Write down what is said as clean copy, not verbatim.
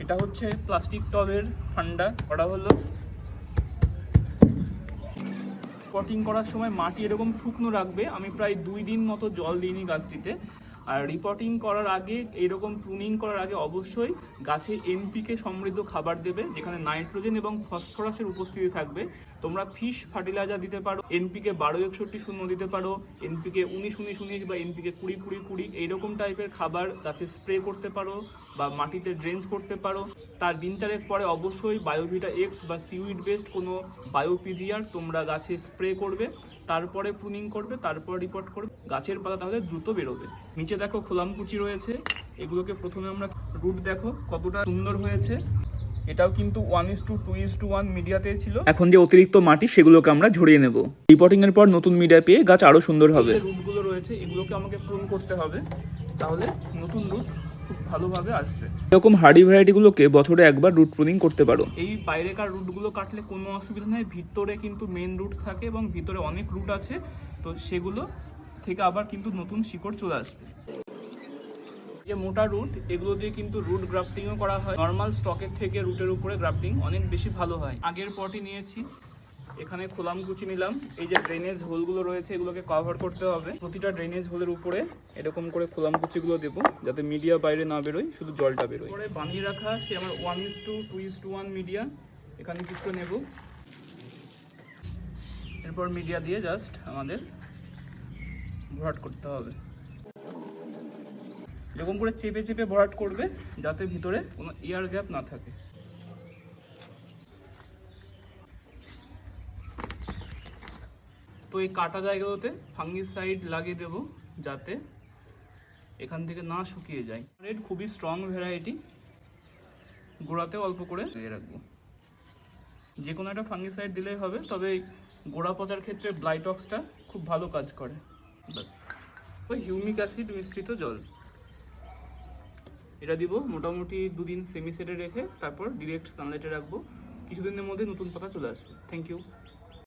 এটা হচ্ছে প্লাস্টিক টবের ফান্ডা করা হলো। পটিং করার সময় মাটি এরকম শুকনো রাখবে। আমি প্রায় 2 দিন মতো জল দিইনি গাছটিতে। আর রিপোর্টিং করার আগে, এরকম প্রুনিং করার আগে অবশ্যই গাছে এনপিকে সমৃদ্ধ খাবার দেবে, যেখানে নাইট্রোজেন এবং ফসফরাসের উপস্থিতি থাকবে। তোমরা ফিশ ফার্টিলাইজার দিতে পারো, এনপিকে 1261 দিতে পারো, এনপিকে 1919 বা এনপিকে 20-20-20 এইরকম টাইপের খাবার গাছে স্প্রে করতে পারো বা মাটিতে ড্রেঞ্চ করতে পারো। তার দিন চারেক পরে অবশ্যই বায়োভিটা এক্স বা সিউইড বেসড কোনো বায়োপিজিআর তোমরা গাছে স্প্রে করবে, তারপরে প্রুনিং করবে, তারপর রিপোর্ট করবে। গাছের পাতা তাহলে দ্রুত বেরোবে। নিচে দেখো খোলামকুচি রয়েছে, এগুলোকে প্রথমে আমরা রুট দেখো কতটা সুন্দর হয়েছে। এটাও কিন্তু 1:2:1 মিডিয়াতে ছিল। এখন যে অতিরিক্ত মাটি সেগুলোকে আমরা ঝরিয়ে নেব। রিপোর্টিং এর পর নতুন মিডিয়া পেয়ে গাছ আরো সুন্দর হবে। রুটগুলো রয়েছে এগুলোকে আমাকে প্রুন করতে হবে, তাহলে নতুন রুট খুব ভালোভাবে আসবে। এরকম হার্ডি ভ্যারাইটিগুলোকে বছরে একবার রুট প্রুনিং করতে পারো। এই বাইরেকার রুটগুলো কাটলে কোনো অসুবিধা নেই, ভিতরে কিন্তু মেন রুট থাকে এবং ভিতরে অনেক রুট আছে, তো সেগুলো থেকে আবার কিন্তু নতুন শিকড় চলে আসবে। যে মোটা রুট এগুলো দিয়ে কিন্তু রুট গ্রাফটিংও করা হয়। নর্মাল স্টকের থেকে রুটের উপরে গ্রাফটিং অনেক বেশি ভালো হয়। আগের পটই নিয়েছি, এখানে খোলামকুচি নিলাম। এই যে ড্রেনেজ হোলগুলো রয়েছে এগুলোকে কভার করতে হবে। প্রতিটা ড্রেনেজ হোলের উপরে এরকম করে খোলামকুচিগুলো দেবো, যাতে মিডিয়া বাইরে না বেরোয়, শুধু জলটা বেরোয়। পরে বানিয়ে রাখা সে আমার 1:2:1 মিডিয়া এখানে কিছু নেব। এরপর মিডিয়া দিয়ে জাস্ট আমাদের ভরাট করতে হবে। এরকম করে চেপে চেপে ভরাট করবে, যাতে ভিতরে কোনো এয়ার গ্যাপ না থাকে। তো এই কাটা জায়গাগুলোতে ফাঙ্গিসাইড লাগিয়ে দেব, যাতে এখান থেকে না শুকিয়ে যায়। রেড খুবই স্ট্রং ভ্যারাইটি, গোড়াতে অল্প করে দিয়ে রাখবো। যে কোনো একটা ফাঙ্গিসাইড দিলেই হবে, তবে গোড়া পচার ক্ষেত্রে ব্লাইটক্সটা খুব ভালো কাজ করে। বাস, ওই হিউমিক অ্যাসিড মিশ্রিত জল এটা দিব। মোটামুটি 2 দিন সেমি সেটে রেখে তারপর ডিরেক্ট সানলাইটে রাখবো। কিছুদিনের মধ্যে নতুন পাতা চলে আসবে। Thank you.